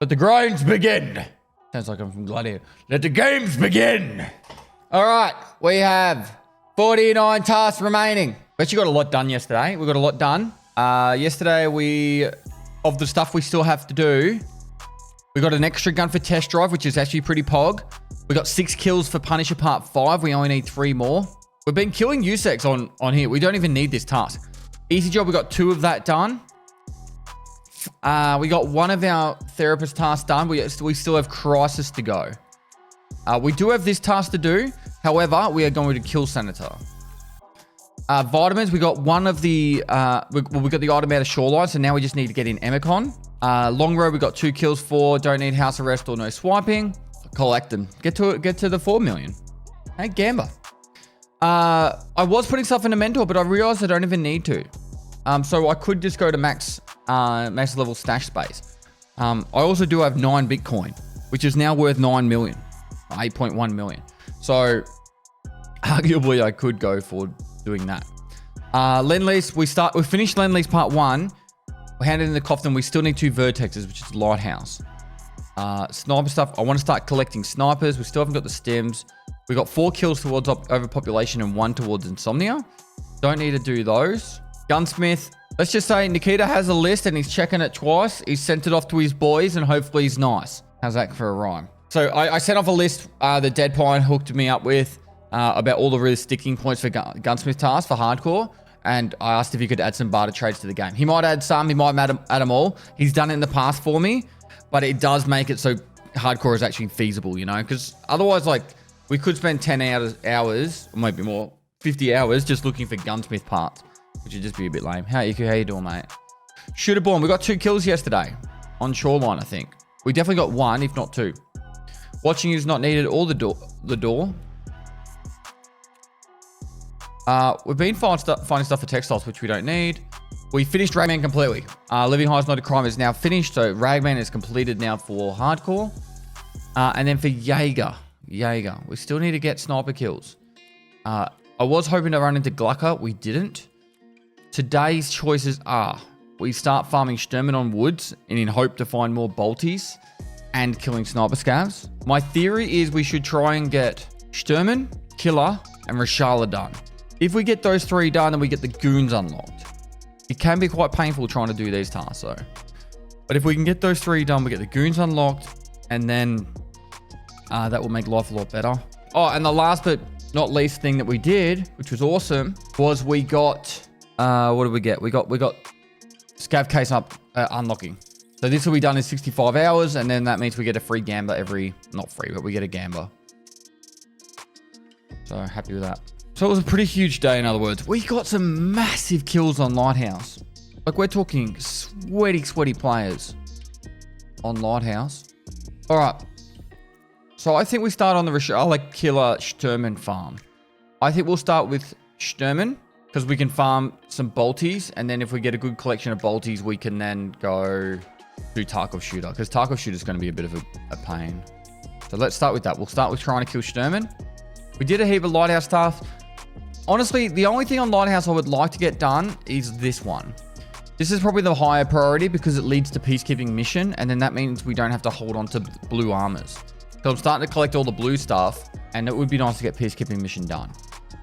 Let the grinds begin. Sounds like I'm from Gladiator. Let the games begin. All right, we have 49 tasks remaining. We actually got a lot done yesterday. We got a lot done. Yesterday, of the stuff we still have to do, we got an extra gun for test drive, which is actually pretty pog. We got 6 kills for Punisher Part 5. We only need 3 more. We've been killing USEX on here. We don't even need this task. Easy job, we got 2 of that done. We got 1 of our therapist tasks done. We still have Crisis to go. We do have this task to do. However, we are going to kill Senator. Vitamins, we got 1 of the... we got the item out of Shoreline, so now we just need to get in Emicon. Long Road, we got 2 kills for. Don't need house arrest or no swiping. Collect them. Get to the 4 million. Hey, Gamba. I was putting stuff in a mentor, but I realized I don't even need to. So I could just go to max level stash space. I also do have 9 Bitcoin, which is now worth 9 million, 8.1 million. So arguably I could go for doing that. Lend-Lease, we finished Lend-Lease Part 1. We handed in the coffin. We still need 2 Vertexes, which is Lighthouse. Sniper stuff. I want to start collecting snipers. We still haven't got the stims. We got 4 kills towards overpopulation and 1 towards insomnia. Don't need to do those. Gunsmith. Let's just say Nikita has a list and he's checking it twice. He's sent it off to his boys and hopefully he's nice. How's that for a rhyme? So I sent off a list that Dead Pine hooked me up with about all the really sticking points for Gunsmith tasks for hardcore. And I asked if he could add some barter trades to the game. He might add some. He might add them all. He's done it in the past for me. But it does make it so hardcore is actually feasible, you know? Because otherwise, like, we could spend 10 hours, or maybe more, 50 hours just looking for gunsmith parts, which would just be a bit lame. How you doing, mate? Shooter Born. We got 2 kills yesterday on Shoreline, I think. We definitely got 1, if not 2. Watching is not needed, or the door. We've been finding stuff for textiles, which we don't need. We finished Ragman completely. Living High is Not a Crime is now finished, so Ragman is completed now for hardcore. And then for Jaeger, we still need to get sniper kills. I was hoping to run into Glucker. We didn't. Today's choices are, we start farming Sturman on woods and in hope to find more bolties and killing sniper scavs. My theory is we should try and get Sturman, Killer, and Rashala done. If we get those 3 done, then we get the goons unlocked. It can be quite painful trying to do these tasks, though. But if we can get those 3 done, we get the goons unlocked, and then that will make life a lot better. Oh, and the last but not least thing that we did, which was awesome, was we got... what did we get? We got Scav Case up unlocking. So this will be done in 65 hours, and then that means we get a free Gamba every... Not free, but we get a Gamba. So happy with that. So it was a pretty huge day, in other words. We got some massive kills on Lighthouse. Like, we're talking sweaty players on Lighthouse. All right. So I think we start on the Rashala Killer Sturman farm. I think we'll start with Sturman because we can farm some bolties. And then if we get a good collection of bolties, we can then go do Tarkov Shooter, because Tarkov Shooter is going to be a bit of a pain. So let's start with that. We'll start with trying to kill Sturman. We did a heap of Lighthouse stuff. Honestly, the only thing on Lighthouse I would like to get done is this one. This is probably the higher priority because it leads to peacekeeping mission, and then that means we don't have to hold on to blue armors. So I'm starting to collect all the blue stuff, and it would be nice to get peacekeeping mission done.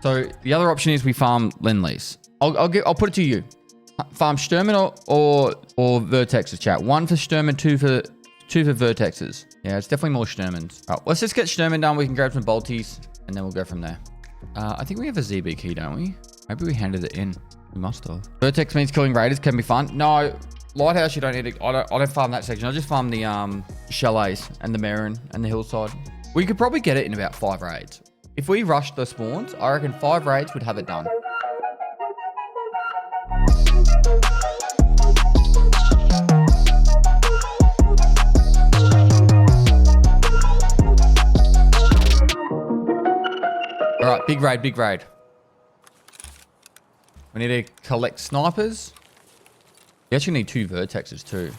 So the other option is we farm Lend-Lease. I'll put it to you. Farm Sturman or Vertexes, chat. 1 for Sturman, 2 for Vertexes. Yeah, it's definitely more Sturmans. All right, let's just get Sturman done. We can grab some bolties, and then we'll go from there. I think we have a ZB key, don't we? Maybe we handed it in. We must have. Vertex means killing raiders can be fun. No, Lighthouse, you don't need to. I don't farm that section. I just farm the chalets and the Marin and the hillside. We could probably get it in about 5 raids. If we rushed the spawns, I reckon 5 raids would have it done. All right, big raid. We need to collect snipers. We actually need 2 Vertexes too.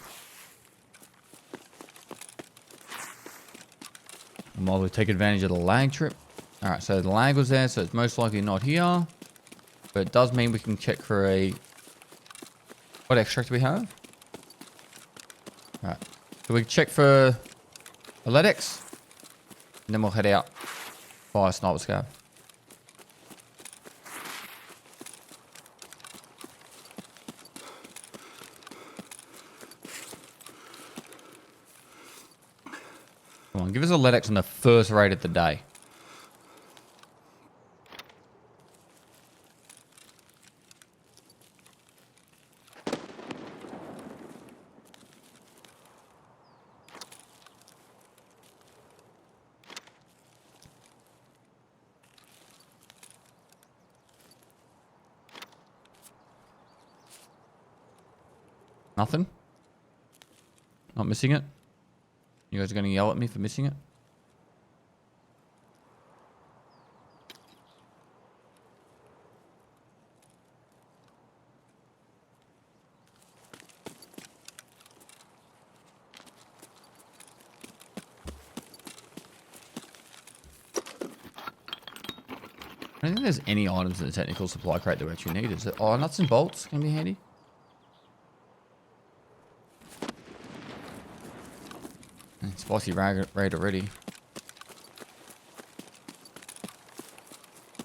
While we take advantage of the lag trip. All right, so the lag was there, so it's most likely not here. But it does mean we can check for a... What extract do we have? All right. So we check for Athletics. And then we'll head out. Buy a sniper scav. Come on, give us Athletics on the first raid of the day. Nothing? Not missing it? You guys are going to yell at me for missing it? I don't think there's any items in the technical supply crate that we actually need, is it? Oh, nuts and bolts can be handy. Spicy raid already.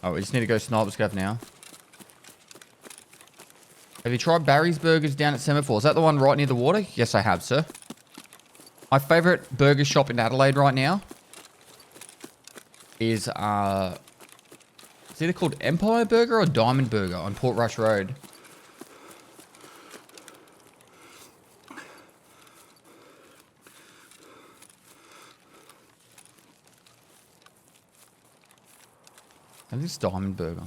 Oh, we just need to go sniper scav now. Have you tried Barry's Burgers down at Semaphore? Is that the one right near the water? Yes, I have, sir. My favourite burger shop in Adelaide right now is, it's either called Empire Burger or Diamond Burger on Port Rush Road. I think it's Diamond Burger.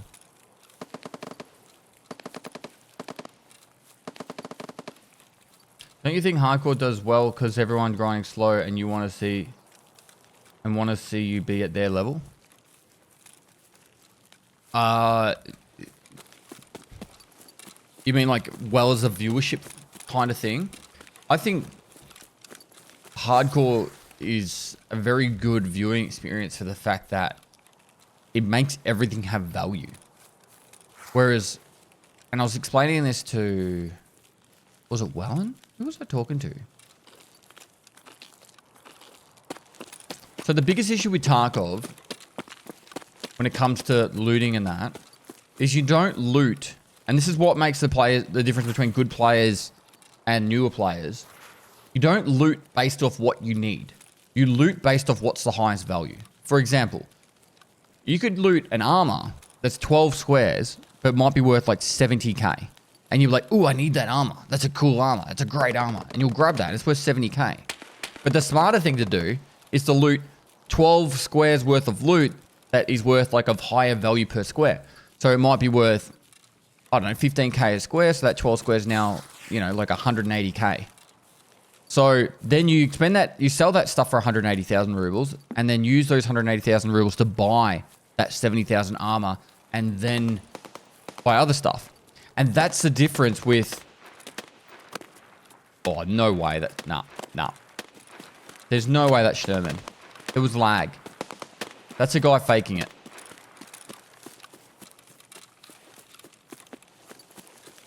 Don't you think hardcore does well because everyone's grinding slow and you want to see you be at their level? You mean like well as a viewership kind of thing? I think hardcore is a very good viewing experience for the fact that it makes everything have value. Whereas, and I was explaining this to, was it Wellen? Who was I talking to? So the biggest issue with Tarkov, when it comes to looting and that, is you don't loot. And this is what makes the difference between good players and newer players. You don't loot based off what you need. You loot based off what's the highest value. For example, you could loot an armor that's 12 squares, but might be worth like 70k. And you're like, ooh, I need that armor. That's a cool armor. It's a great armor. And you'll grab that. It's worth 70k. But the smarter thing to do is to loot 12 squares worth of loot that is worth like of higher value per square. So it might be worth, I don't know, 15k a square. So that 12 squares now, you know, like 180k. So then you spend that, you sell that stuff for 180,000 rubles and then use those 180,000 rubles to buy that 70,000 armor and then buy other stuff. And that's the difference with, oh, no way that, nah. There's no way that's Sherman. It was lag. That's a guy faking it.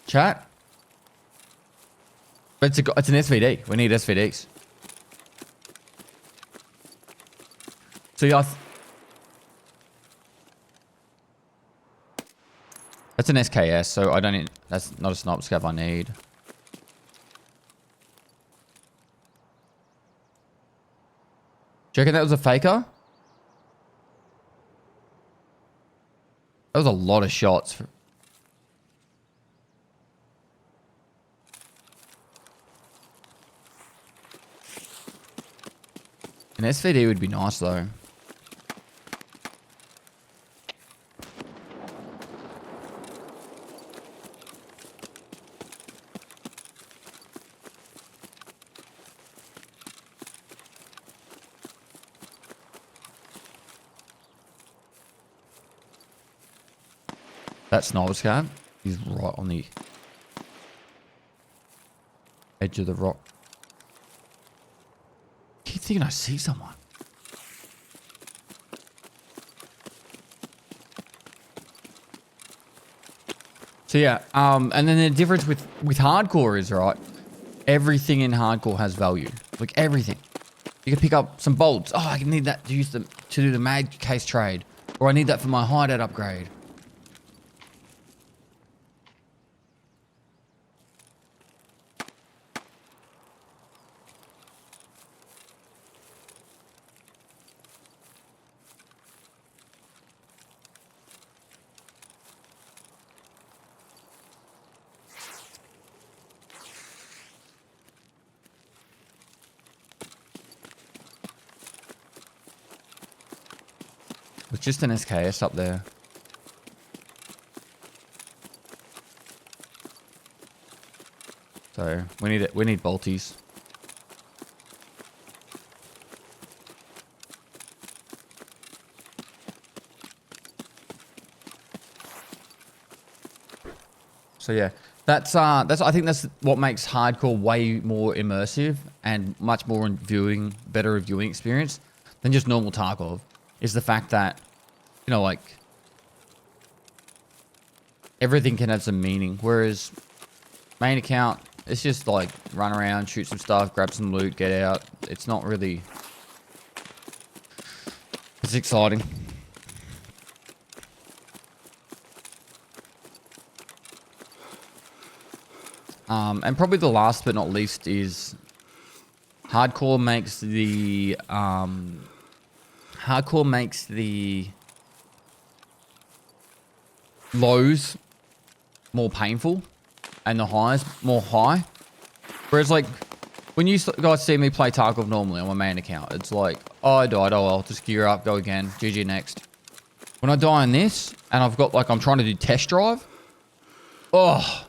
Chat? But it's an SVD. We need SVDs. So yeah, that's an SKS, so I don't need, that's not a sniper scav I need. Do you reckon that was a faker? That was a lot of shots. An SVD would be nice though. That sniper scav is right on the edge of the rock. I keep thinking I see someone. So yeah, and then the difference with hardcore is, right, everything in hardcore has value. Like everything. You can pick up some bolts. Oh, I need that to use them to do the mag case trade. Or I need that for my hideout upgrade. It's just an SKS up there. So we need bolties. So yeah, that's I think that's what makes hardcore way more immersive and much more better viewing experience than just normal Tarkov. Is the fact that, you know, like everything can have some meaning, whereas main account, it's just like run around, shoot some stuff, grab some loot, get out. It's not really, it's exciting. And probably the last but not least is hardcore makes the lows more painful and the highs more high. Whereas like when you guys see me play Tarkov normally on my main account, it's like, oh, I died, oh well, just gear up, go again, GG next. When I die in this and I've got like, I'm trying to do test drive, oh,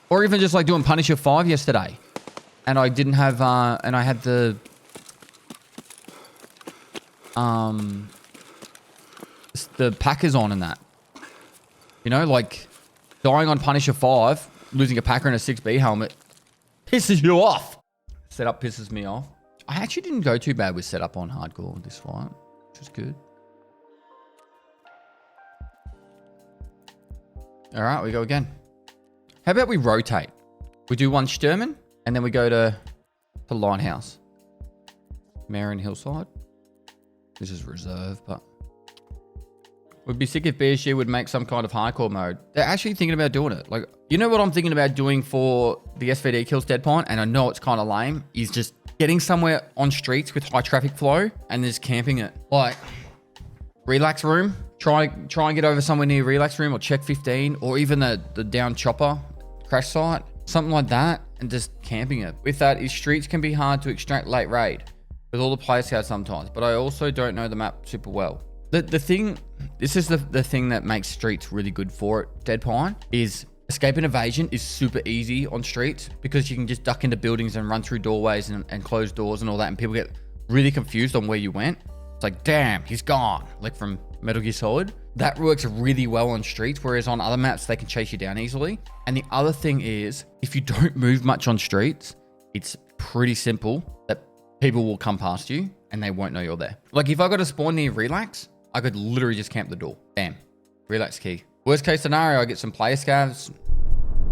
or even just like doing Punisher 5 yesterday, and I didn't have and I had the Packers on and that. You know, like dying on Punisher 5, losing a Packer and a 6B helmet pisses you off. Setup pisses me off. I actually didn't go too bad with setup on hardcore this fight, which was good. All right, we go again. How about we rotate? We do one Sturman and then we go to Lighthouse. Marin Hillside. This is reserve, but would be sick if BSG would make some kind of hardcore mode. They're actually thinking about doing it. Like, you know what I'm thinking about doing for the SVD kills Dead Pine, and I know it's kind of lame, is just getting somewhere on streets with high traffic flow and just camping it. Like, relax room. Try and get over somewhere near relax room or check 15, or even the down chopper crash site, something like that, and just camping it. With that, is streets can be hard to extract late raid with all the player scouts sometimes, but I also don't know the map super well. The thing, this is the thing that makes streets really good for it, Dead Pine, is escape and evasion is super easy on streets because you can just duck into buildings and run through doorways and close doors and all that, and people get really confused on where you went. It's like, damn, he's gone, like from Metal Gear Solid. That works really well on streets, whereas on other maps, they can chase you down easily. And the other thing is, if you don't move much on streets, it's pretty simple that people will come past you and they won't know you're there. Like if I got to spawn near Relax, I could literally just camp the door. Bam. Relax key. Worst case scenario, I get some player scavs.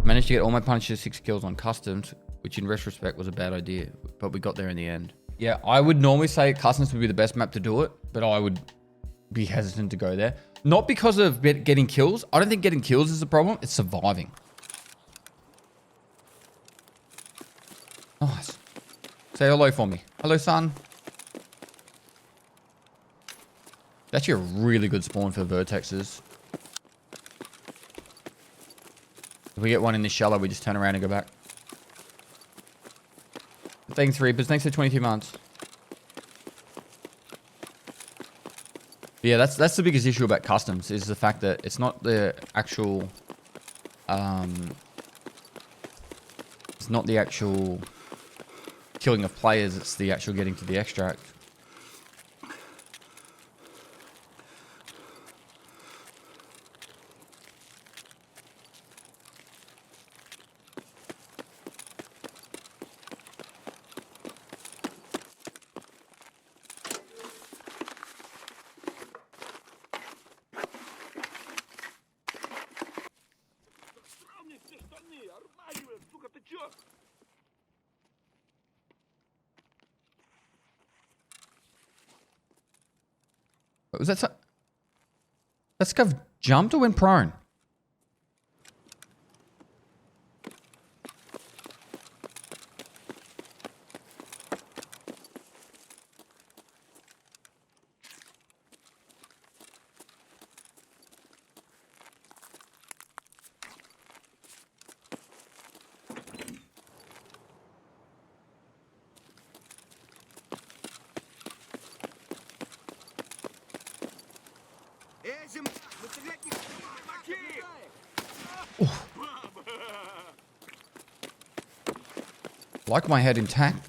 Managed to get all my Punisher 6 kills on customs, which in retrospect was a bad idea, but we got there in the end. Yeah, I would normally say customs would be the best map to do it, but I would be hesitant to go there. Not because of getting kills. I don't think getting kills is the problem. It's surviving. Nice. Say hello for me. Hello, son. It's actually a really good spawn for vertexes. If we get one in this shallow, we just turn around and go back. Thanks, Reapers. Thanks for 22 months. Yeah, that's the biggest issue about customs, is the fact that it's not the actual killing of players, it's the actual getting to the extract. Was that so? That scav jumped or went prone? Like my head intact.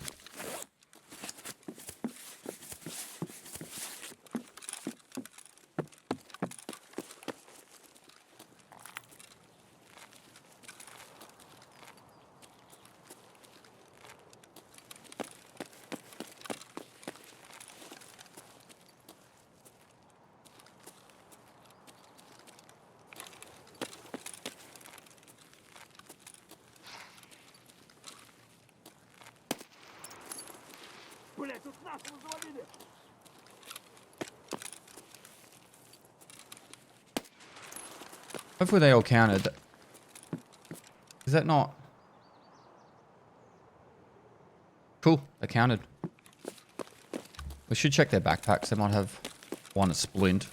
Hopefully they all counted. Is that not? Cool, they counted. We should check their backpacks. They might have one a splint.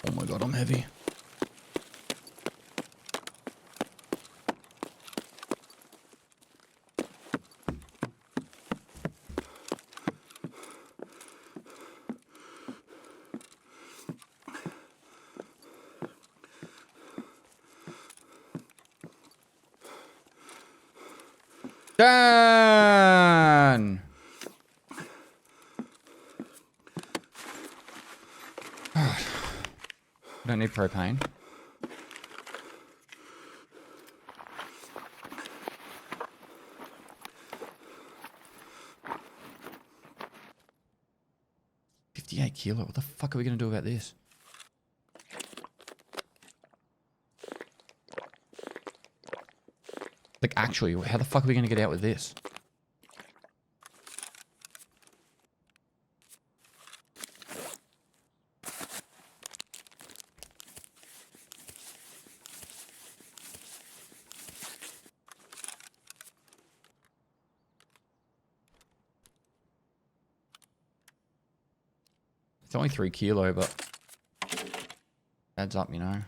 Oh my god, I'm heavy. Dan! I don't need propane. $58. What the fuck are we going to do about this? Like, actually, how the fuck are we going to get out with this? It's only 3 kilo, but adds up, you know.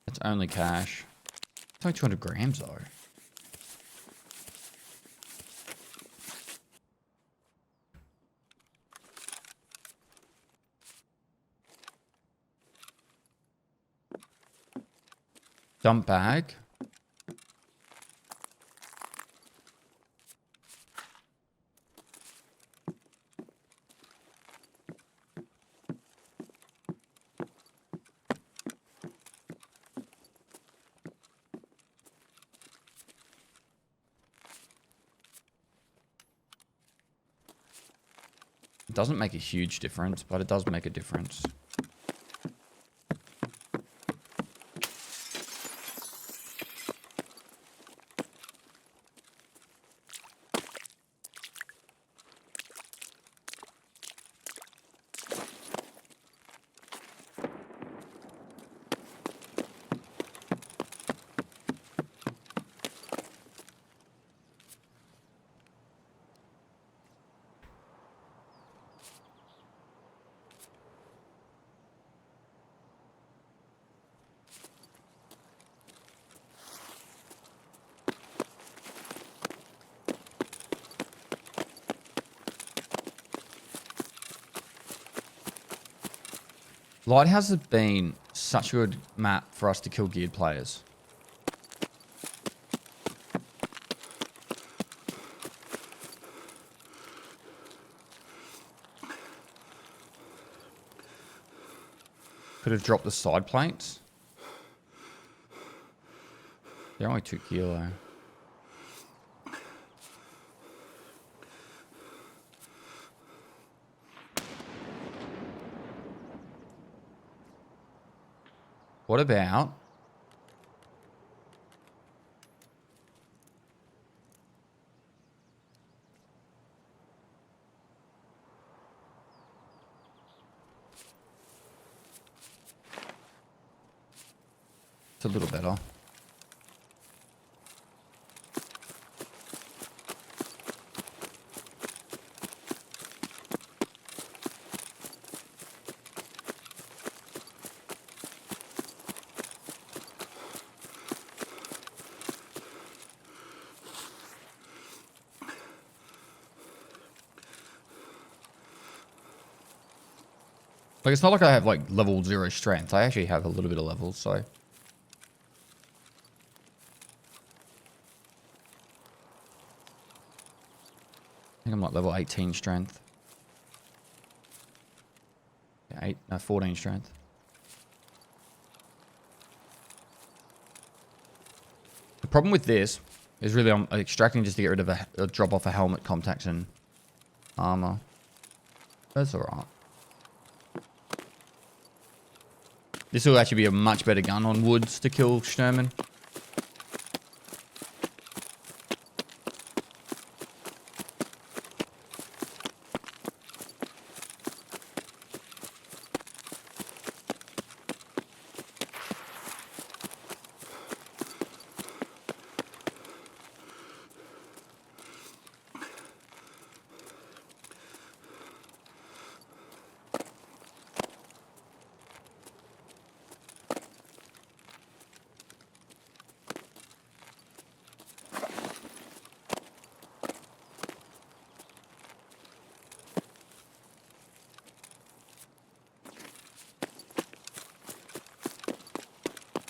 It's only cash. It's only 200 grams, though. Dump bag. It doesn't make a huge difference, but it does make a difference. Lighthouse has been such a good map for us to kill geared players. Could have dropped the side plates. They're only 2 kilo. What about... It's a little better. Like, it's not like I have, like, level 0 strength. I actually have a little bit of levels, so... I think I'm, like, level 18 strength. Yeah, 14 strength. The problem with this is really I'm extracting just to get rid of a drop off a helmet, contacts, and armor. That's alright. This will actually be a much better gun on woods to kill Sturman.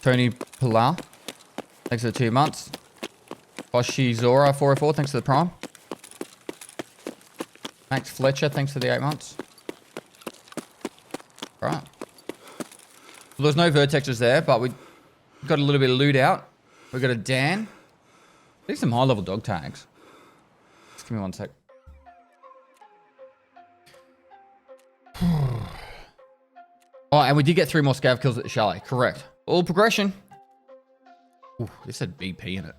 Tony Pilar, thanks for the 2 months. Boshi Zora 404, thanks for the prime. Max Fletcher, thanks for the 8 months. Right. Well, there's no vertexes there, but we got a little bit of loot out. We got a Dan. These are some high level dog tags. Just give me 1 sec. Oh, and we did get 3 more scav kills at the chalet. Correct. All progression. Ooh, this had BP in it.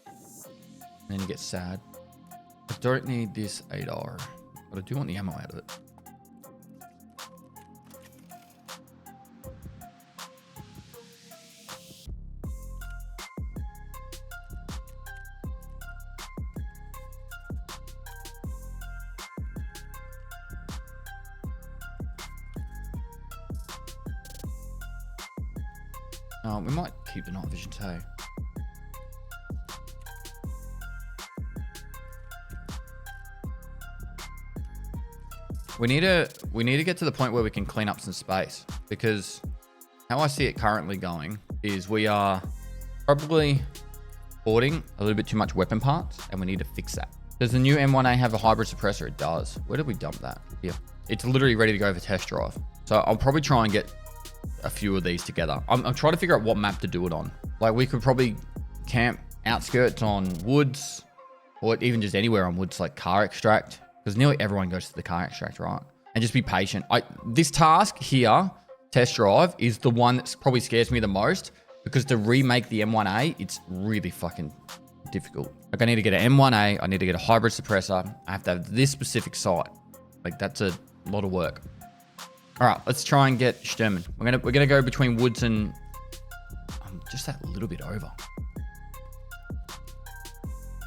And then you get sad. I don't need this 8R, but I do want the ammo out of it. We might keep the night vision too. We need to get to the point where we can clean up some space, because how I see it currently going is we are probably hoarding a little bit too much weapon parts, and we need to fix that. Does the new M1A have a hybrid suppressor? It does. Where did we dump that? Yeah, it's literally ready to go for test drive. So I'll probably try and get a few of these together. I'm trying to figure out what map to do it on. Like, we could probably camp outskirts on woods, or even just anywhere on woods, like car extract, Because nearly everyone goes to the car extract, right? And just be patient. This task here, test drive, is the one that probably scares me the most. Because to remake the M1A, it's really fucking difficult. Like I need to get an M1A, I need to get a hybrid suppressor. I have to have this specific sight. Like that's a lot of work. All right, let's try and get Sturman. We're gonna go between woods and just that little bit over.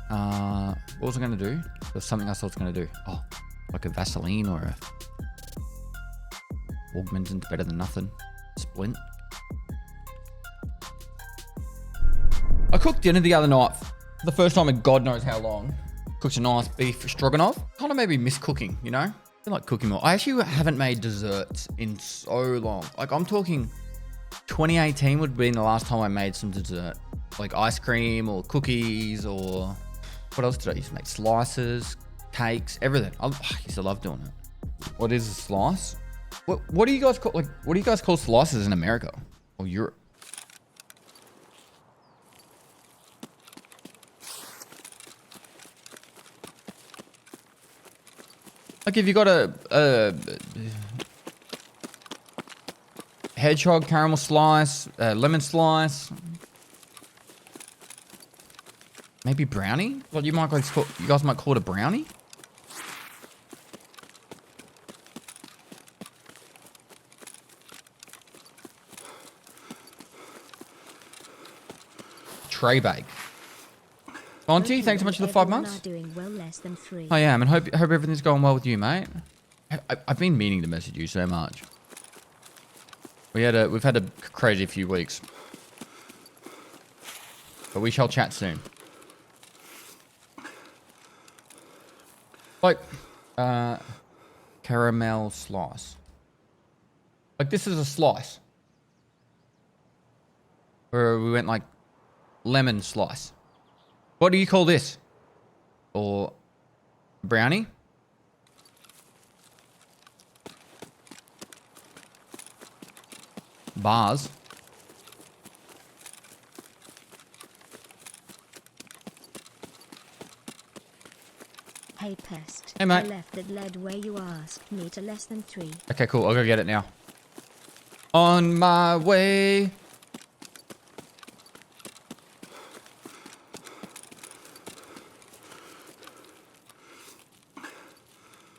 What was I gonna do? There's something else I was gonna do. Oh, like a Vaseline or a Augmentin's better than nothing. Splint. I cooked dinner the other night for the first time in God knows how long. Cooked a nice beef stroganoff. Kind of made me miss cooking, you know? I feel like cooking more. I actually haven't made desserts in so long. Like I'm talking 2018 would have been the last time I made some dessert. Like ice cream or cookies or... What else did I used to make? Slices, cakes, everything. I used to love doing it. What is a slice? What do you guys call, like, what do you guys call slices in America or Europe? Like if you got a hedgehog caramel slice, lemon slice, maybe brownie. What you guys might call it a brownie. Tray bake. Auntie, thanks so much for the 5 months. Doing well less than 3. I am, and hope everything's going well with you, mate. I've been meaning to message you so much. We've had a crazy few weeks, but we shall chat soon. Like, caramel slice. Like this is a slice. Or we went like lemon slice. What do you call this? Or brownie? Bars. Hey Pest. Hey mate. I left that lead where you asked me to less than 3. Okay, cool. I'll go get it now. On my way.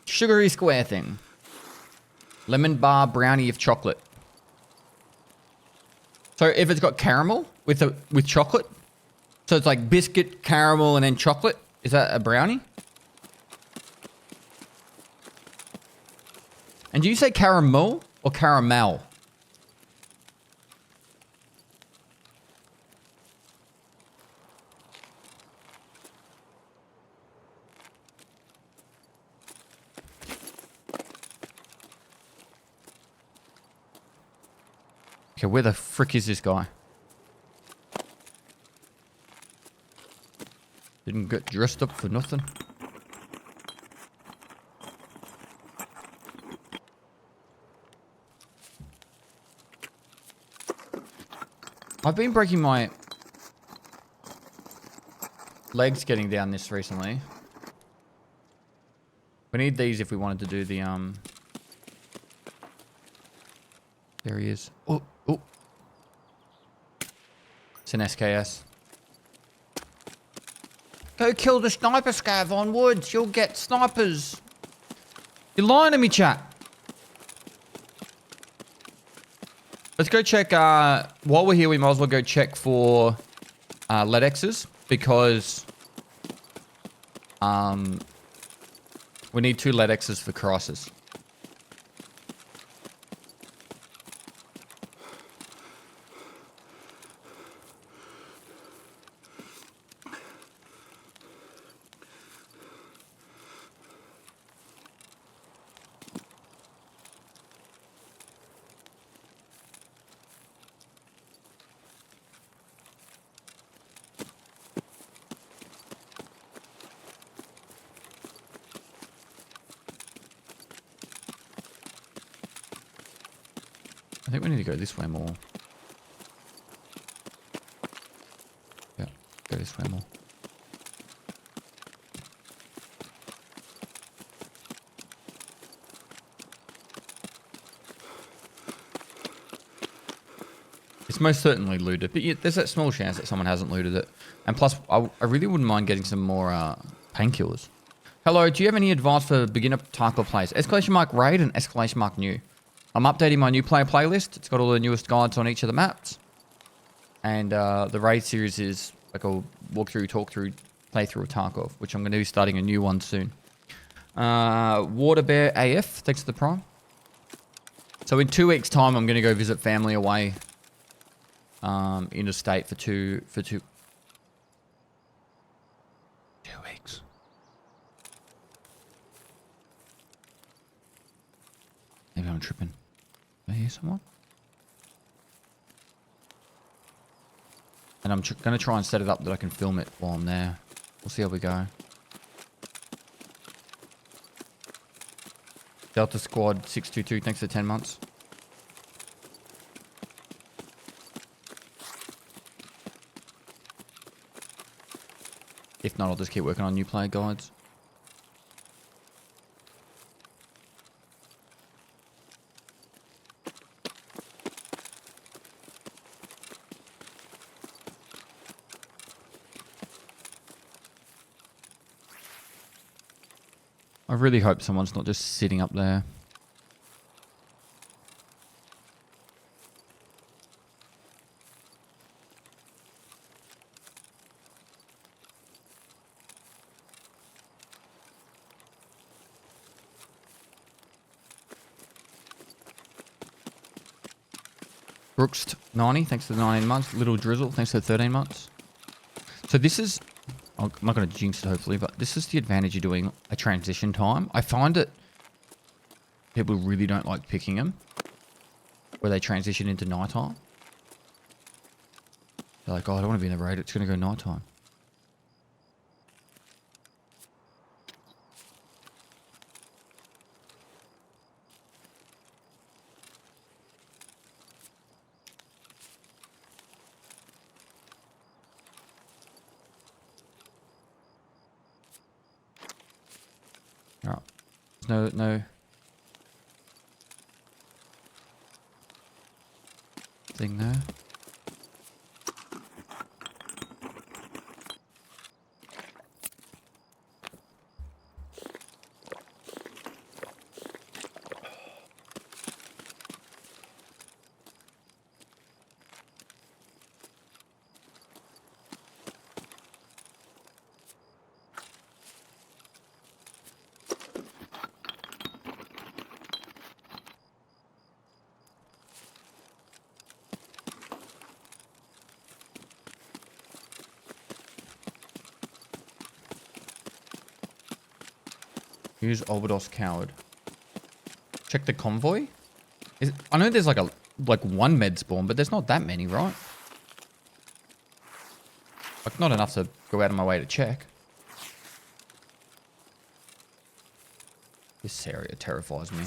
Sugary square thing. Lemon bar brownie of chocolate. So if it's got caramel with chocolate, so it's like biscuit, caramel, and then chocolate. Is that a brownie? And do you say caramel or caramel? Okay, where the frick is this guy? Didn't get dressed up for nothing. I've been breaking my legs getting down this recently. We need these if we wanted to do the There he is. Oh. It's an SKS. Go kill the sniper scav on woods. You'll get snipers. You're lying to me, chat. Let's go check. While we're here, we might as well go check for LEDXs because we need 2 LEDXs for Crisis. I think we need to go this way more. Yeah, go this way more. most certainly looted. But yeah, there's that small chance that someone hasn't looted it. And plus, I really wouldn't mind getting some more painkillers. Hello, do you have any advice for beginner tarkov players? Escalation mark raid and escalation mark new. I'm updating my new player playlist. It's got all the newest guides on each of the maps. And the raid series is like a walkthrough, talkthrough, playthrough of Tarkov, which I'm going to be starting a new one soon. Water Bear AF, thanks to the prime. So in 2 weeks' time, I'm going to go visit family away interstate for two weeks. Maybe I'm tripping. Did I hear someone? And I'm going to try and set it up that I can film it while I'm there. We'll see how we go. Delta Squad 622, thanks for 10 months. If not, I'll just keep working on new player guides. I really hope someone's not just sitting up there. Brooks 90, thanks for the 19 months. Little Drizzle, thanks for the 13 months. So this is... I'm not going to jinx it, hopefully, but this is the advantage of doing a transition time. I find that people really don't like picking them where they transition into nighttime. They're like, oh, I don't want to be in the raid. It's going to go nighttime. No thing there. Use Obidos Coward. Check the convoy. I know there's like one med spawn, but there's not that many, right? Like not enough to go out of my way to check. This area terrifies me.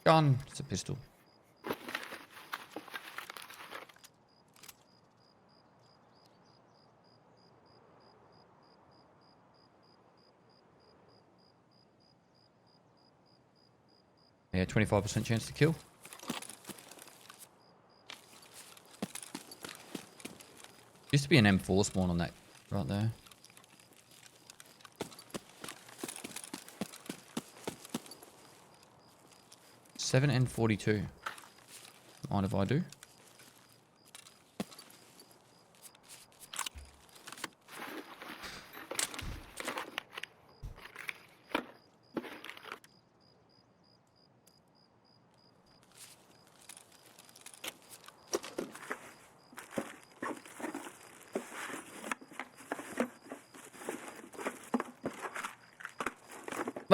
Gun. It's a pistol. Yeah, 25% chance to kill. Used to be an M4 spawn on that right there. Seven N42. Mind if I do?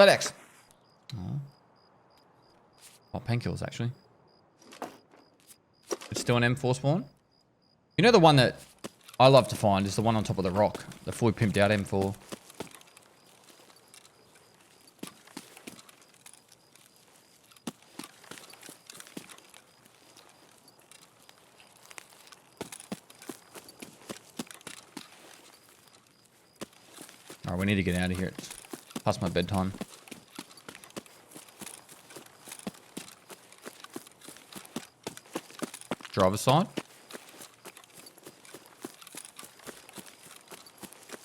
X. Oh, painkillers actually. It's still an M4 spawn. You know the one that I love to find is the one on top of the rock, the fully pimped out M4. Alright, we need to get out of here. It's past my bedtime. driver's side.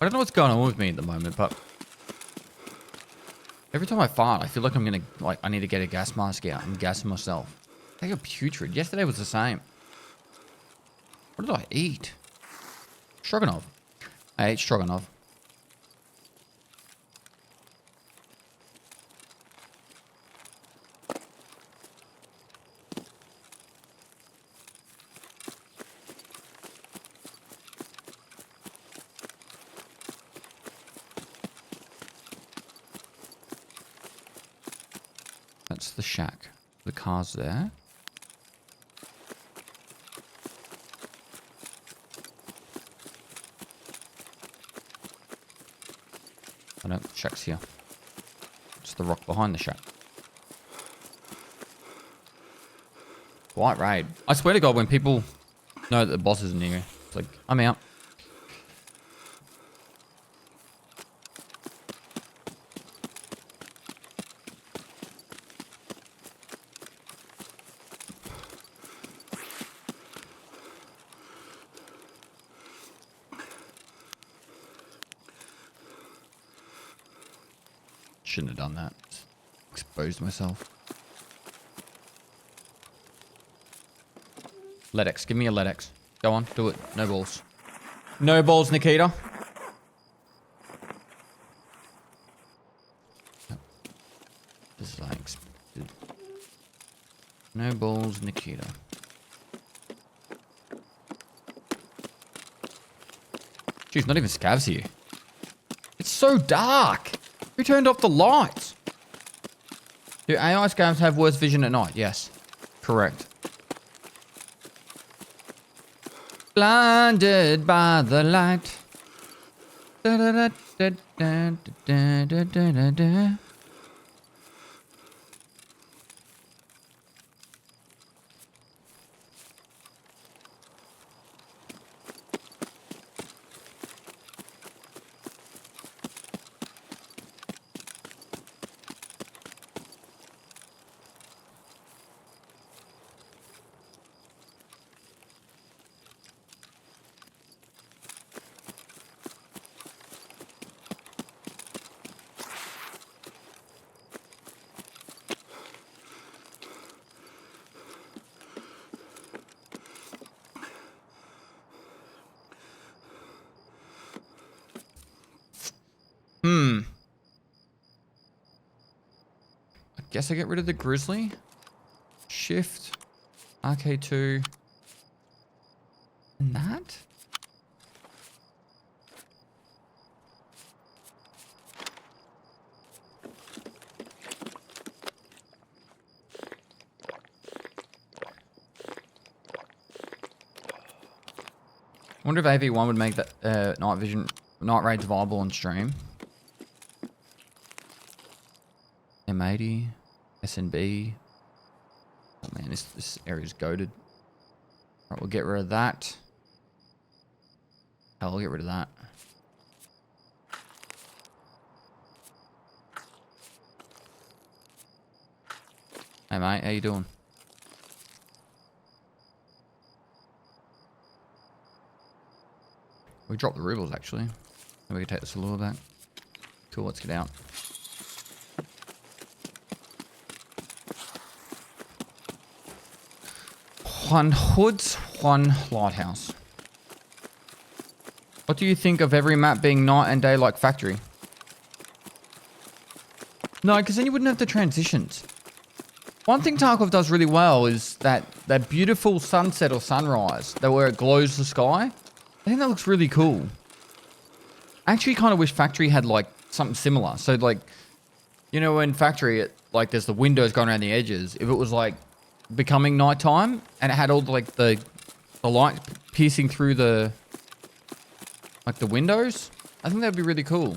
I don't know what's going on with me at the moment, but every time I fart, I feel like I'm gonna, like, I need to get a gas mask out and gas myself. I got putrid. Yesterday was the same. What did I eat? Stroganoff. I ate stroganoff. That's the shack. The car's there. Oh no, the shack's here. It's the rock behind the shack. White raid. I swear to God, when people know that the boss isn't here, it's like, I'm out. Shouldn't have done that. Exposed myself. LEDX. Give me a LEDX. Go on. Do it. No balls. No balls, Nikita. This is like expected. No balls, Nikita. Jeez, not even scavs here. It's so dark. Who turned off the lights? Do AI scavs have worse vision at night? Yes. Correct. Blinded by the light. Da, da, da, da, da, da, da, da, da, da. I guess I get rid of the grizzly. Shift. RK2. And that? I wonder if AV1 would make that night raids viable on stream. M80, SNB. Oh man, this area's goated. Right, we'll get rid of that. Hell, we'll get rid of that. Hey mate, how you doing? We dropped the rubles actually. Maybe we can take the Salua back. Cool, let's get out. One hoods, one lighthouse. What do you think of every map being night and day like factory? No, because then you wouldn't have the transitions. One thing Tarkov does really well is that beautiful sunset or sunrise, that where it glows the sky. I think that looks really cool. I actually kind of wish factory had like something similar. So like, you know, in factory, like there's the windows going around the edges. If it was like becoming nighttime and it had all the light piercing through the windows, I think that'd be really cool.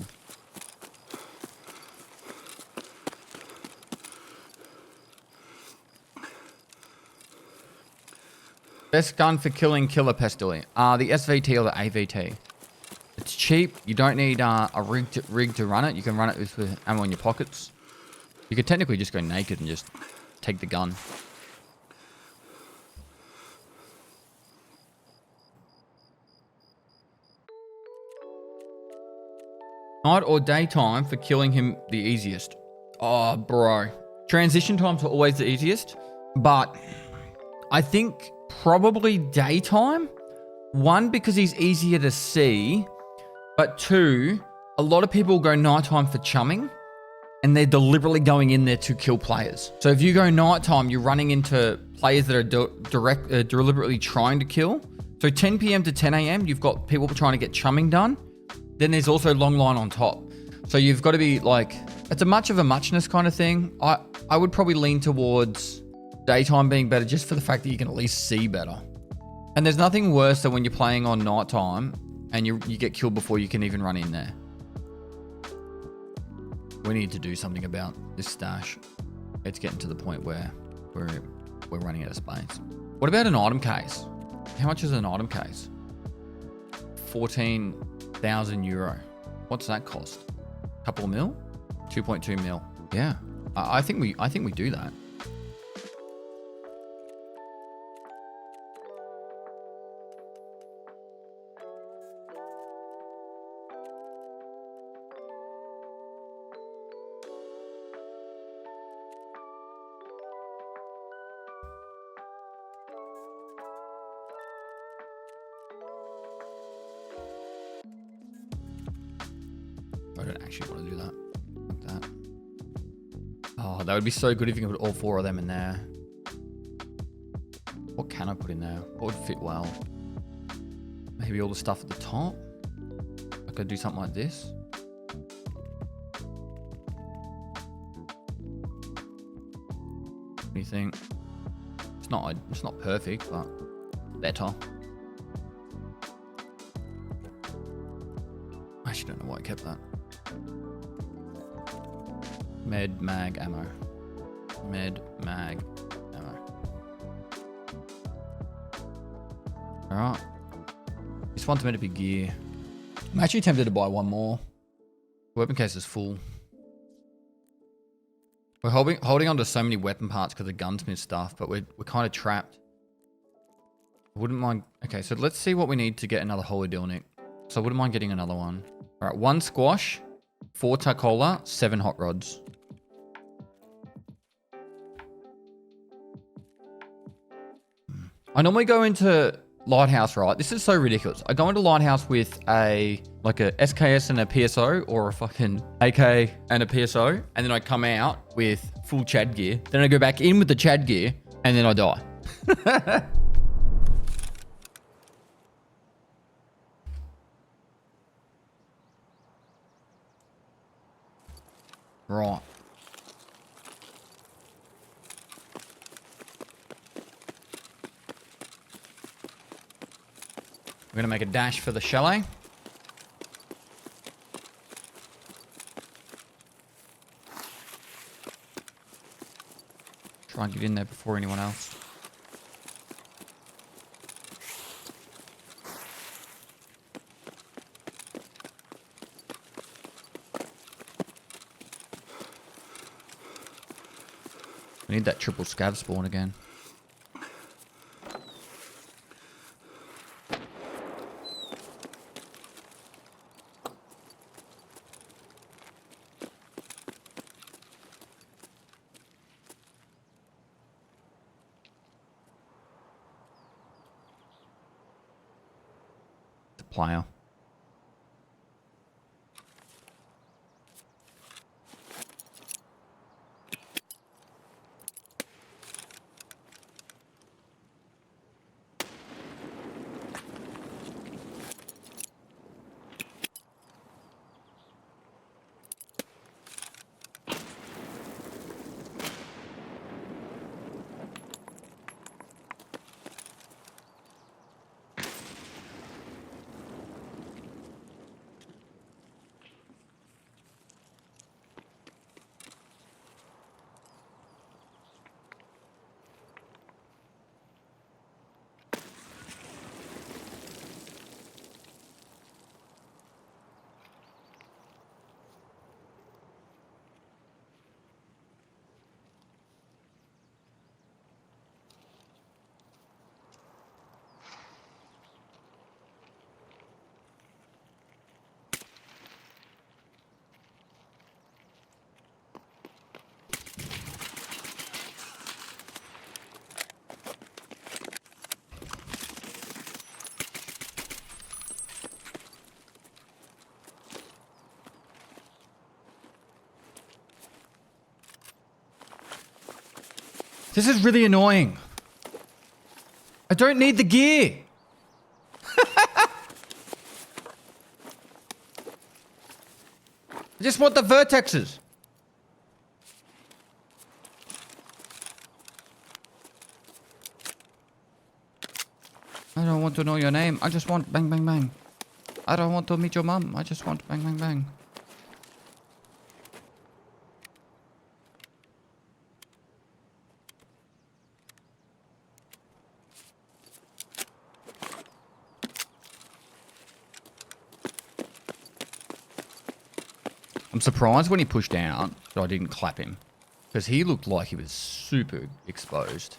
Best gun for killing killer Pestily. The SVT or the AVT. It's cheap. You don't need a rig to run it. You can run it with ammo in your pockets. You could technically just go naked and just take the gun. Night or daytime for killing him the easiest? Oh, bro. Transition times are always the easiest, but I think probably daytime. One, because he's easier to see, but two, a lot of people go nighttime for chumming, and they're deliberately going in there to kill players. So if you go nighttime, you're running into players that are deliberately trying to kill. So 10 p.m. to 10 a.m., you've got people trying to get chumming done. Then there's also long line on top. So you've got to be like, it's a much of a muchness kind of thing. I would probably lean towards daytime being better just for the fact that you can at least see better. And there's nothing worse than when you're playing on nighttime and you get killed before you can even run in there. We need to do something about this stash. It's getting to the point where we're running out of space. What about an item case? How much is an item case? 14,000 euro. What's that cost? A couple of mil? 2.2 mil. Yeah, I think we do that. I don't actually want to do that. Like that. Oh, that would be so good if you could put all four of them in there. What can I put in there? What would fit well? Maybe all the stuff at the top? I could do something like this. What do you think? It's not perfect, but better. I actually don't know why I kept that. Med mag ammo. Med mag ammo. Alright. This one's meant to be gear. I'm actually tempted to buy one more. The weapon case is full. We're holding on to so many weapon parts because of gunsmith stuff, but we're kind of trapped. I wouldn't mind. Okay, so let's see what we need to get another holodilnic. So I wouldn't mind getting another one. All right, 1 squash, 4 Tarkola, 7 hot rods. I normally go into Lighthouse, right? This is so ridiculous. I go into Lighthouse with a SKS and a PSO, or a fucking AK and a PSO, and then I come out with full Chad gear. Then I go back in with the Chad gear, and then I die. Right. We're going to make a dash for the chalet. Try and get in there before anyone else. We need that triple scav spawn again. The player. This is really annoying. I don't need the gear. I just want the vertexes. I don't want to know your name. I just want bang, bang, bang. I don't want to meet your mom. I just want bang, bang, bang. I'm surprised when he pushed out that I didn't clap him. Because he looked like he was super exposed.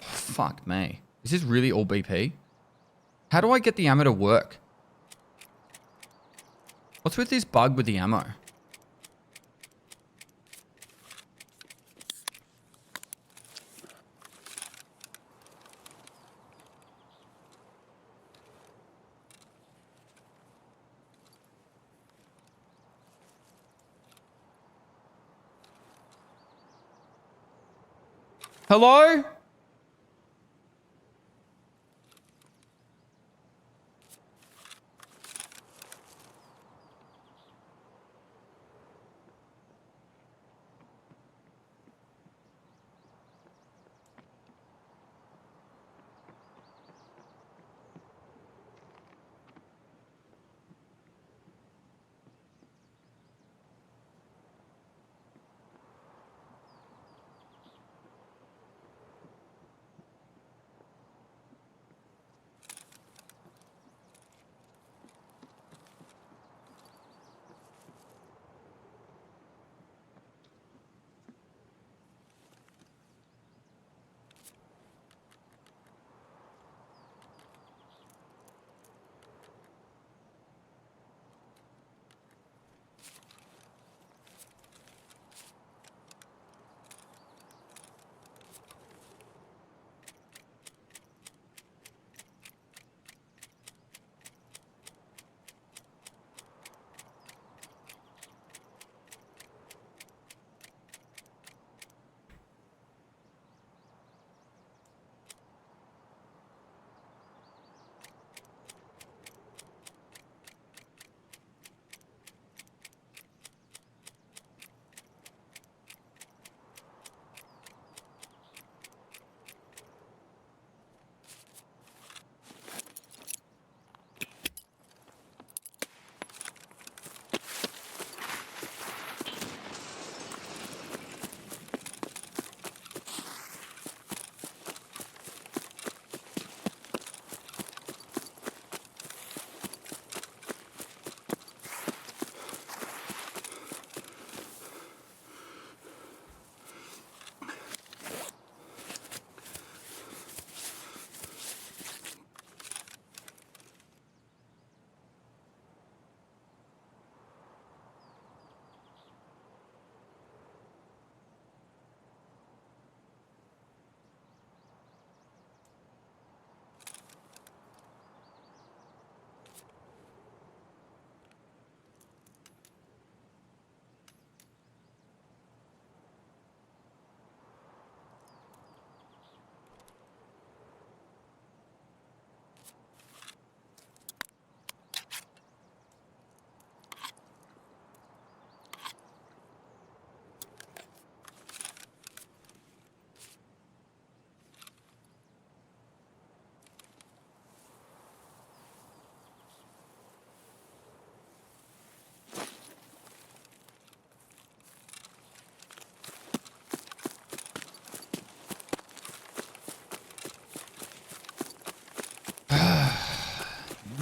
Fuck me. Is this really all BP? How do I get the ammo to work? What's with this bug with the ammo? Hello?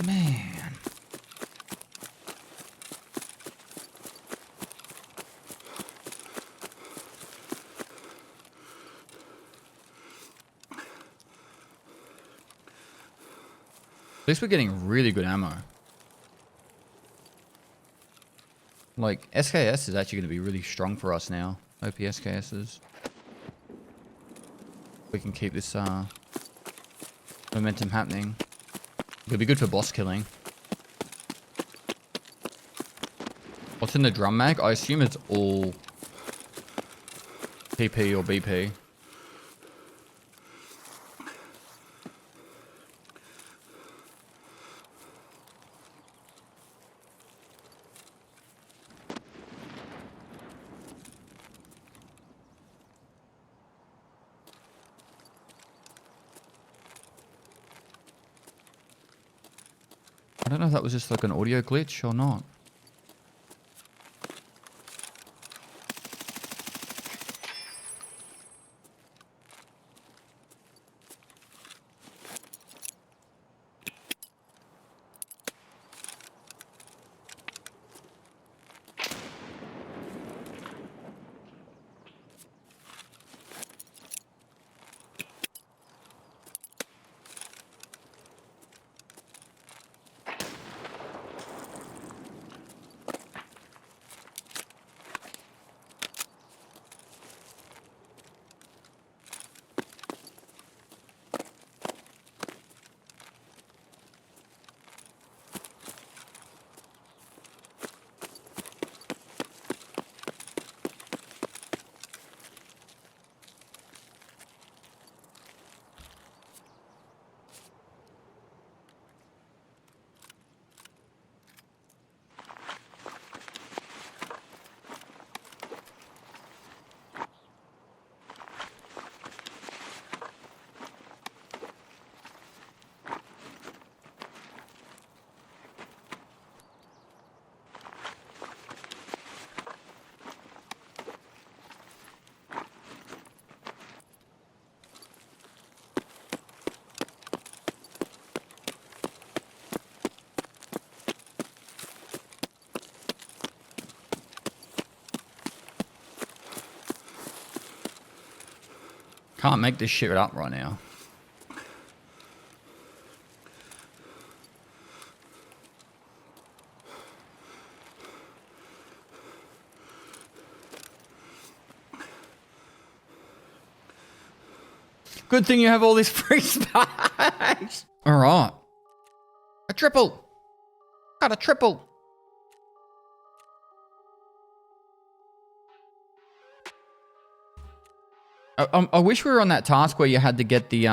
Man. At least we're getting really good ammo. Like, SKS is actually going to be really strong for us now. OP SKSs. We can keep this, momentum happening. It'll be good for boss killing. What's in the drum mag? I assume it's all PP or BP. I don't know if that was just like an audio glitch or not. Can't make this shit up right now. Good thing you have all this free space. All right. A triple. Got a triple. I wish we were on that task where you had to get the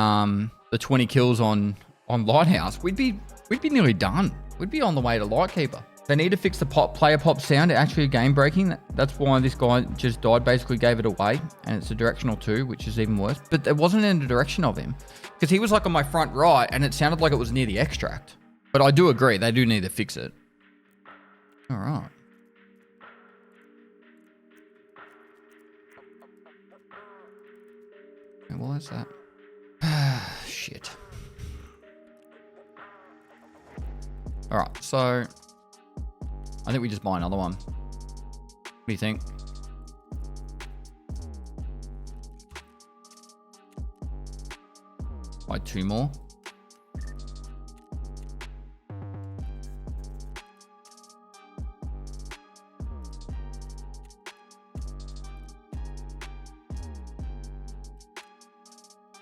20 kills on Lighthouse. We'd be nearly done. We'd be on the way to Lightkeeper. They need to fix the player pop sound. It actually game breaking. That's why this guy just died. Basically gave it away, and it's a directional too, which is even worse. But it wasn't in the direction of him because he was like on my front right, and it sounded like it was near the extract. But I do agree they do need to fix it. All right. Well, that's that. Shit. All right, so I think we just buy another one. What do you think? Buy 2 more.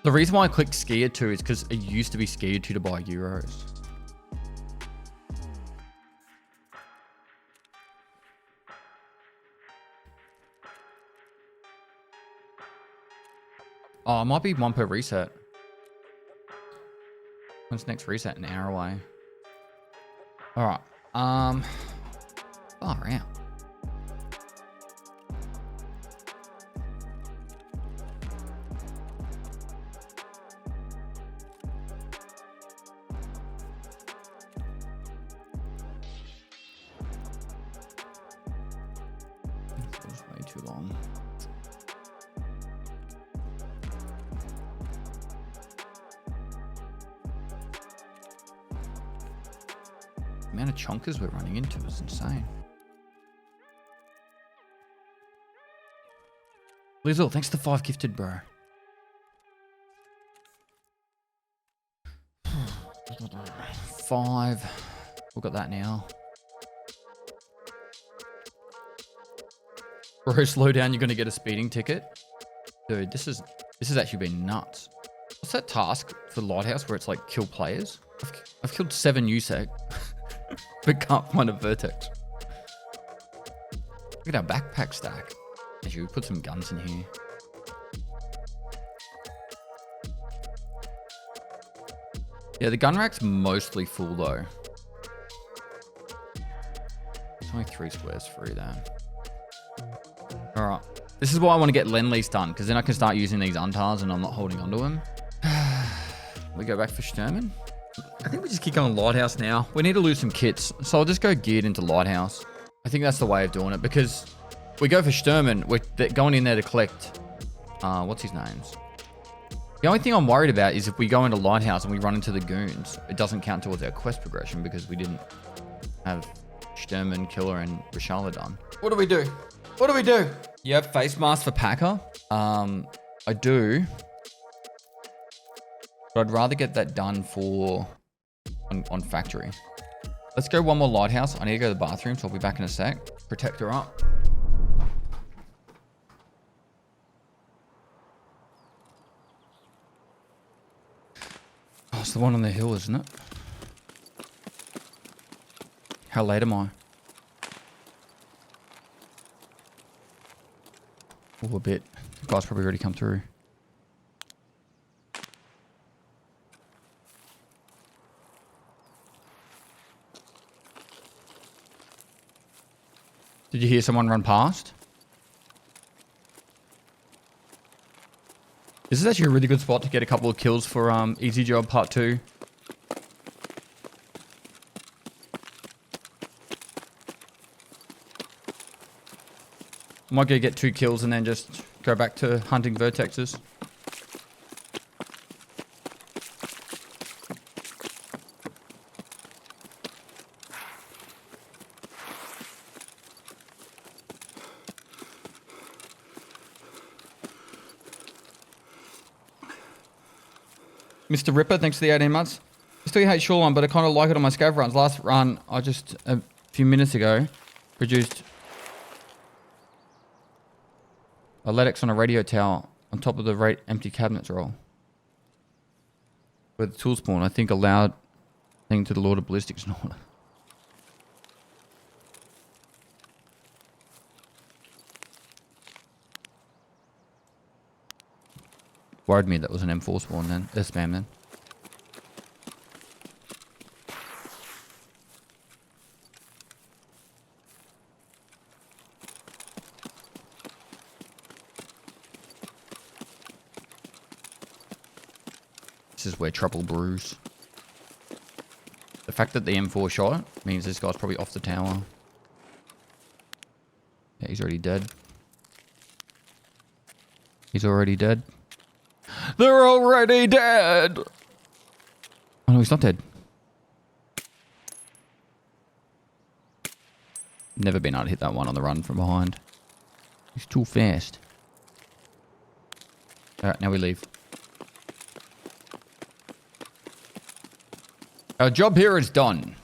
The reason why I clicked Skier 2 is because it used to be Skier 2 to buy euros. Oh, it might be 1 per reset. When's next reset? An hour away. All right. Far out. Way too long. The amount of chonkers we're running into is insane. Lizzle, thanks to 5 gifted, bro. 5. We've got that now. Bro, slow down, you're gonna get a speeding ticket. Dude, this has actually been nuts. What's that task for Lighthouse where it's like kill players? I've killed 7 USEC, but can't find a vertex. Look at our backpack stack. Actually, we put some guns in here. Yeah, the gun rack's mostly full though. It's only 3 squares free there. All right. This is why I want to get Lend-Lease done, because then I can start using these untars and I'm not holding onto them. We go back for Sturman. I think we just kick on Lighthouse now. We need to lose some kits, so I'll just go geared into Lighthouse. I think that's the way of doing it, because we go for Sturman. We're going in there to collect, what's his names? The only thing I'm worried about is if we go into Lighthouse and we run into the goons, it doesn't count towards our quest progression because we didn't have Sturman, Killer, and Rashala done. What do we do? What do we do? You have face mask for Packer? I do. But I'd rather get that done for on factory. Let's go one more Lighthouse. I need to go to the bathroom, so I'll be back in a sec. Protect her up. Oh, it's the one on the hill, isn't it? How late am I? Oh, a bit. The guy's probably already come through. Did you hear someone run past? This is actually a really good spot to get a couple of kills for Easy Job Part 2. Might go get 2 kills and then just go back to hunting vertexes. Mr. Ripper, thanks for the 18 months. I still hate Shoreline, but I kind of like it on my scav runs. Last run, I just, a few minutes ago, produced a LEDX on a radio tower on top of the empty cabinets roll. With the tool spawn, I think a loud thing to the Lord of Ballistics and all that. Worried me that was an M4 spawn then, spam then. This is where trouble brews. The fact that the M4 shot means this guy's probably off the tower. Yeah, he's already dead. He's already dead. They're already dead! Oh no, he's not dead. Never been able to hit that one on the run from behind. He's too fast. Alright, now we leave. Our job here is done.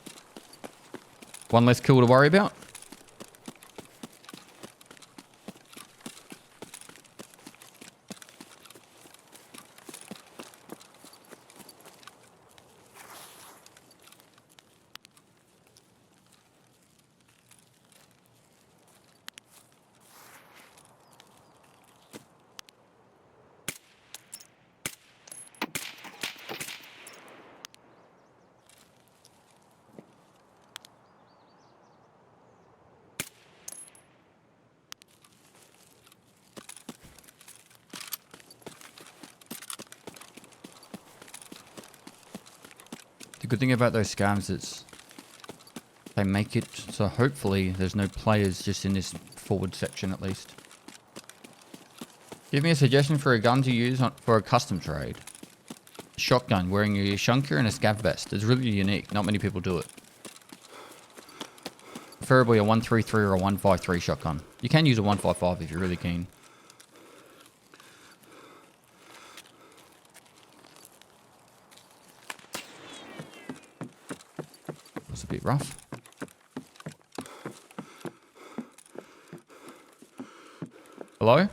One less kill to worry about. The good thing about those scavs is they make it so hopefully there's no players just in this forward section at least. Give me a suggestion for a gun to use for a custom trade. Shotgun wearing a shunker and a scav vest. It's really unique. Not many people do it. Preferably a 133 or a 153 shotgun. You can use a 155 if you're really keen. That's a bit rough. Hello?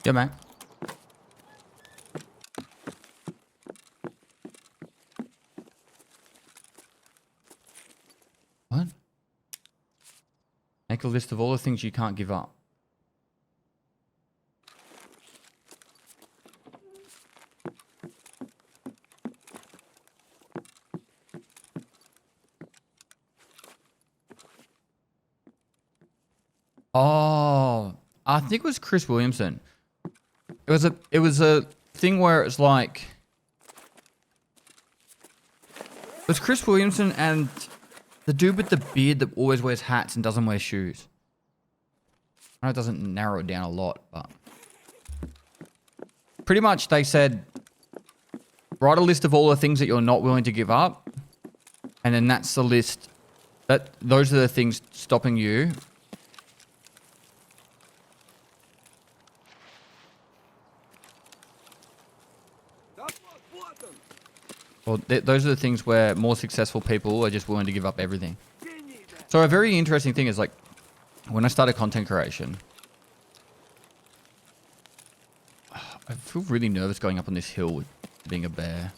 Yeah, mate. What? Make a list of all the things you can't give up. Oh, I think it was Chris Williamson. It was a thing where it's like it was Chris Williamson and the dude with the beard that always wears hats and doesn't wear shoes. I know it doesn't narrow it down a lot, but pretty much they said write a list of all the things that you're not willing to give up, and then that's the list. Those are the things stopping you. Well, those are the things where more successful people are just willing to give up everything. So a very interesting thing is like when I started content creation, I feel really nervous going up on this hill with being a bear.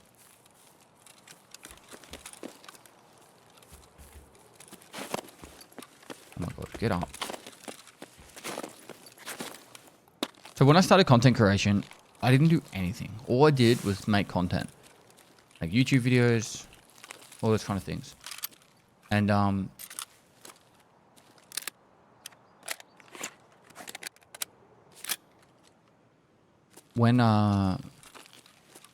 Oh my god, get up. So when I started content creation, I didn't do anything. All I did was make content. Like YouTube videos, all those kind of things. And when you know,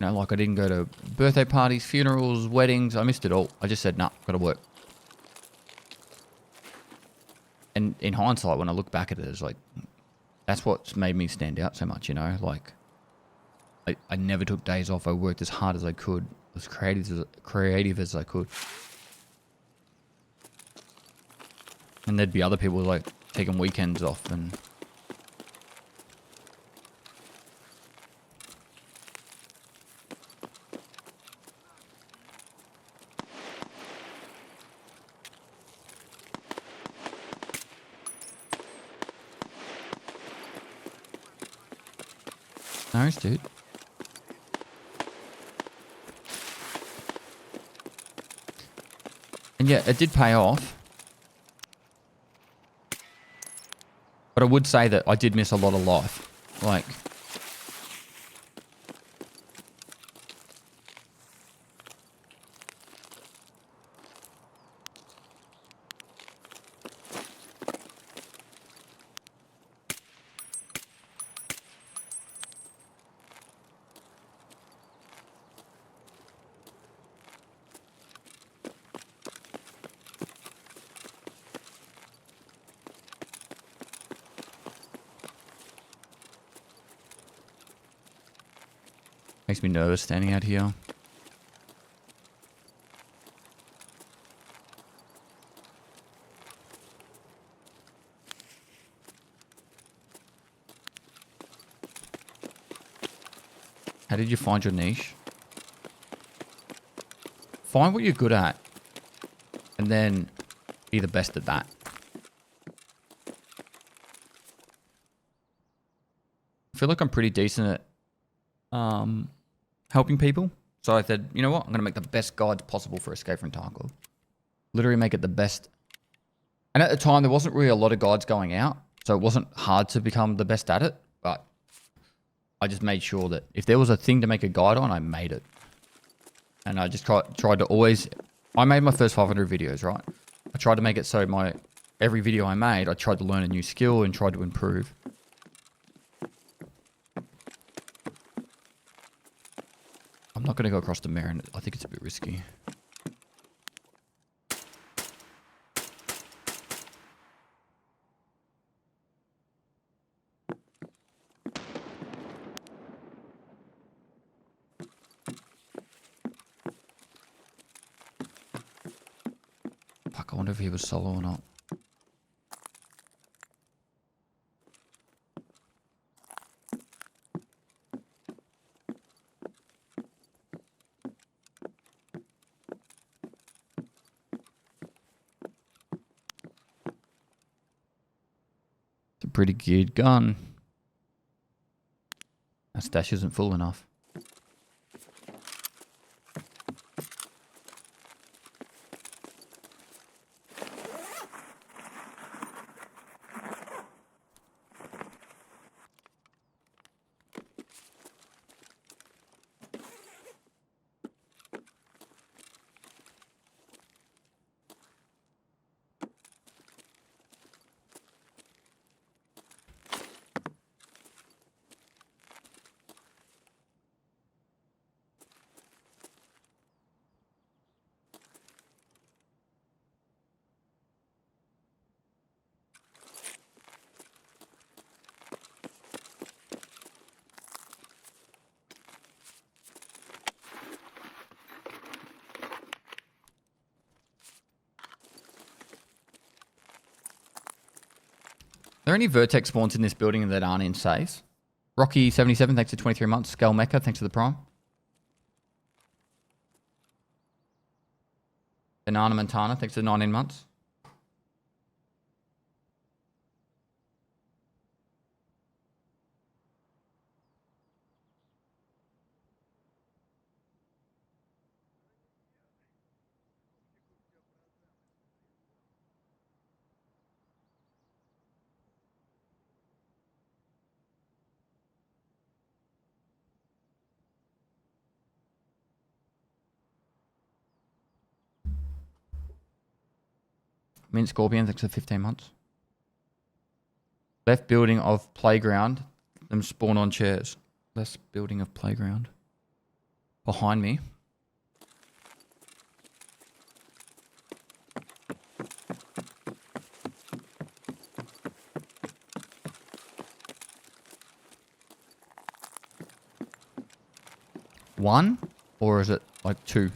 like I didn't go to birthday parties, funerals, weddings, I missed it all. I just said, nah, gotta work. And in hindsight, when I look back at it, it's like that's what's made me stand out so much, you know? Like I never took days off. I worked as hard as I could, as creative as I could. And there'd be other people like taking weekends off and nice, dude. And yeah, it did pay off. But I would say that I did miss a lot of life. Like, makes me nervous standing out here. How did you find your niche? Find what you're good at and then be the best at that. I feel like I'm pretty decent at helping people. So I said, you know what? I'm going to make the best guides possible for Escape from Tarkov. Literally make it the best. And at the time, there wasn't really a lot of guides going out. So it wasn't hard to become the best at it. But I just made sure that if there was a thing to make a guide on, I made it. And I just tried to always... I made my first 500 videos, right? I tried to make it so every video I made, I tried to learn a new skill and tried to improve. I'm not going to go across the Marin. I think it's a bit risky. Fuck, I wonder if he was solo or not. It's a pretty good gun. Our stash isn't full enough. Are there any vertex spawns in this building that aren't in safes? Rocky77, thanks for 23 months. Skull Mecca, thanks for the prime. Banana Montana, thanks for 19 months. Mint Scorpion, thanks for 15 months. Left building of playground. Them spawn on chairs. Left building of playground. Behind me. One? Or is it like two?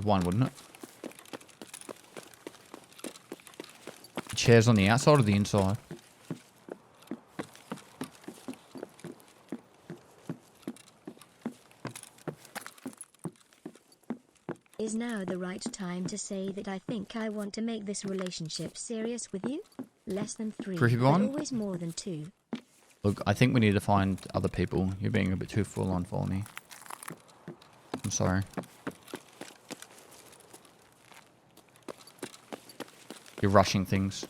One, wouldn't it? The chair's on the outside or the inside? Is now the right time to say that I think I want to make this relationship serious with you? Less than 3, but always more than 2. Look, I think we need to find other people. You're being a bit too full on for me. I'm sorry. You're rushing things.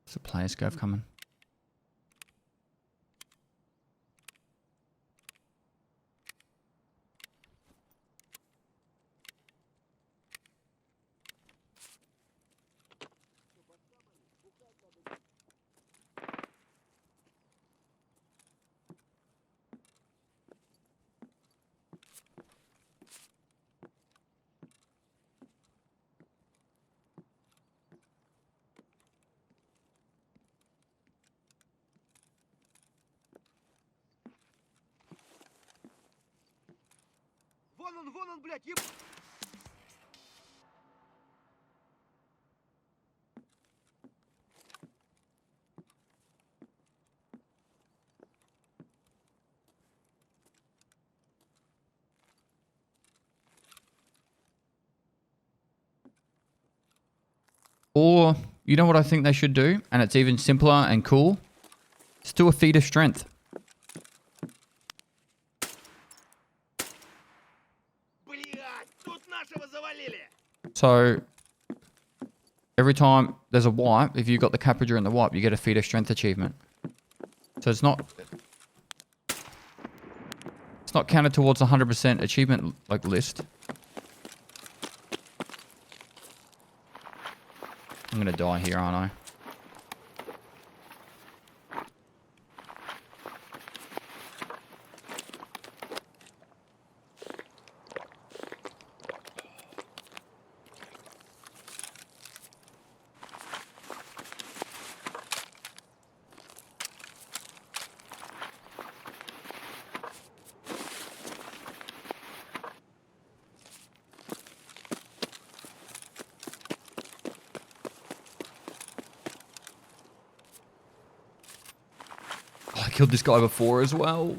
There's a player scav coming. Вон он, блядь, еб... Or, you know what I think they should do? And it's even simpler and cool. Just do a feat of strength. So, every time there's a wipe, if you've got the Caprager and the wipe, you get a feat of strength achievement. So it's not... It's not counted towards 100% achievement like list. I'm gonna die here, aren't I? I killed this guy before as well.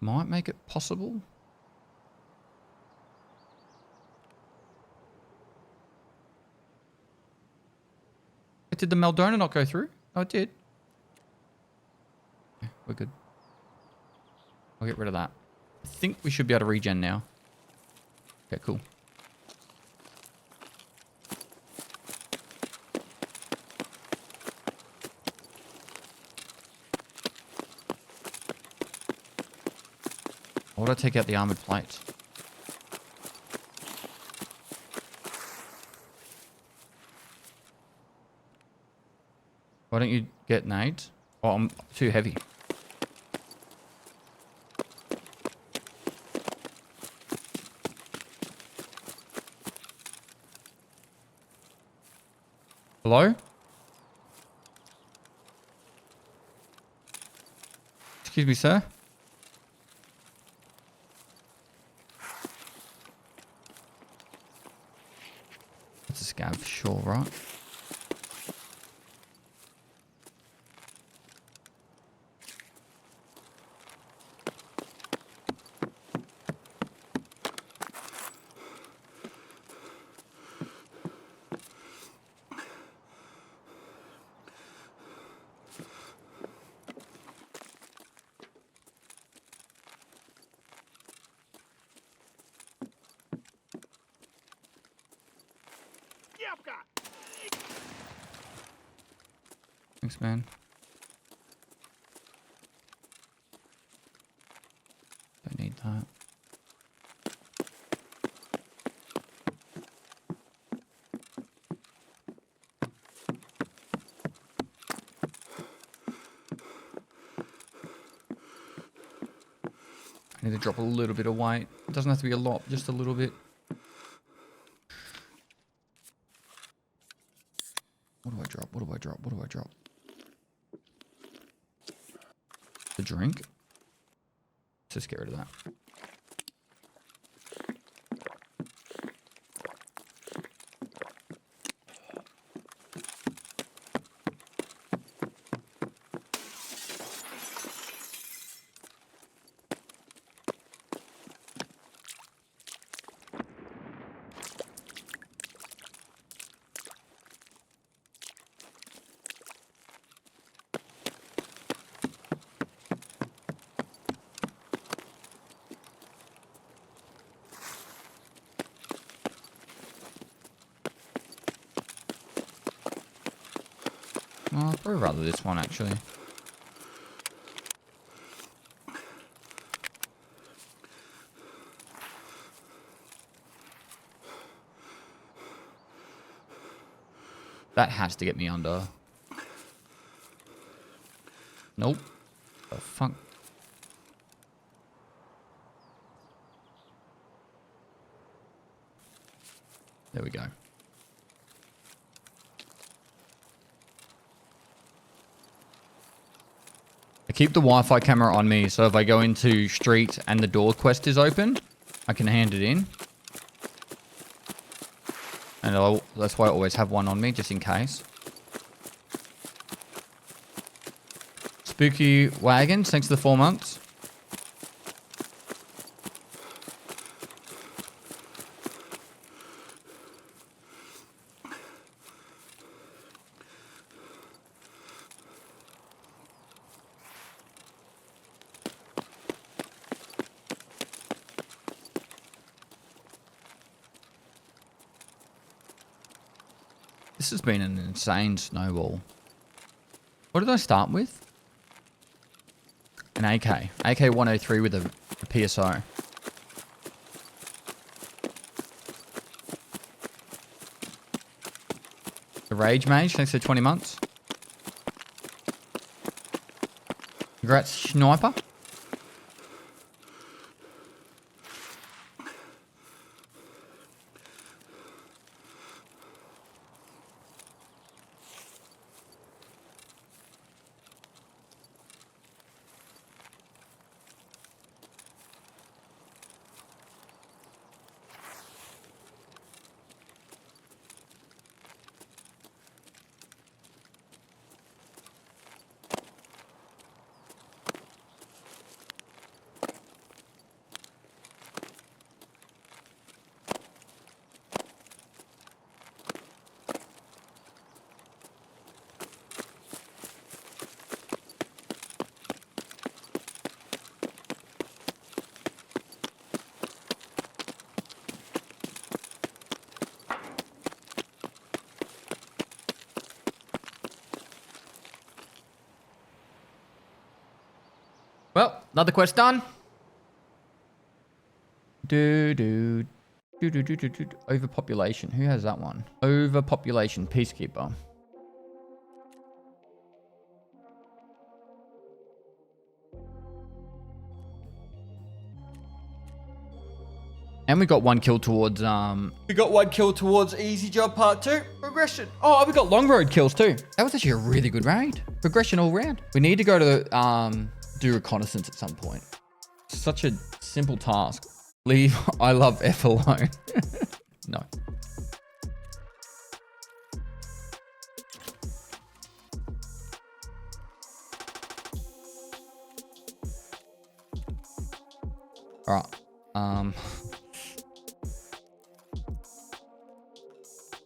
Might make it possible. Did the Meldona not go through? Oh, it did. Yeah, we're good. I'll get rid of that. I think we should be able to regen now. Okay, cool. Why would I take out the armored plates? Why don't you get nades? Oh, I'm too heavy. Hello? Excuse me, sir. That's a scav for sure, right? Thanks, man. Don't need that. I need to drop a little bit of weight. It doesn't have to be a lot, just a little bit. What do I drop? What do I drop? What do I drop? The drink. Let's just get rid of that. Oh, I'd probably rather this one, actually. That has to get me under. Nope. The fuck? There we go. I keep the Wi-Fi camera on me, so if I go into street and the door quest is open, I can hand it in. And that's why I always have one on me, just in case. Spooky Wagons, thanks for the 4 months. This has been an insane snowball. What did I start with? An AK. AK-103 with a PSO. The Rage Mage, thanks for 20 months. Congrats, Sniper. Well, another quest done. Overpopulation. Who has that one? Overpopulation. Peacekeeper. And we got one kill towards Easy Job Part 2. Progression. Oh, we got long road kills too. That was actually a really good raid. Progression all round. We need to go to do reconnaissance at some point. Such a simple task. Leave I love F alone. No. All right.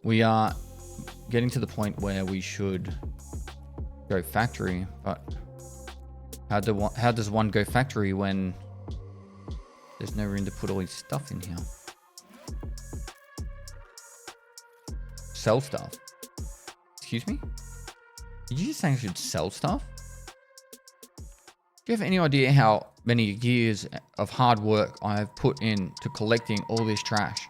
We are getting to the point where we should go factory, but how does one go factory when there's no room to put all his stuff in here? Sell stuff. Excuse me? Did you just say I should sell stuff? Do you have any idea how many years of hard work I have put into collecting all this trash?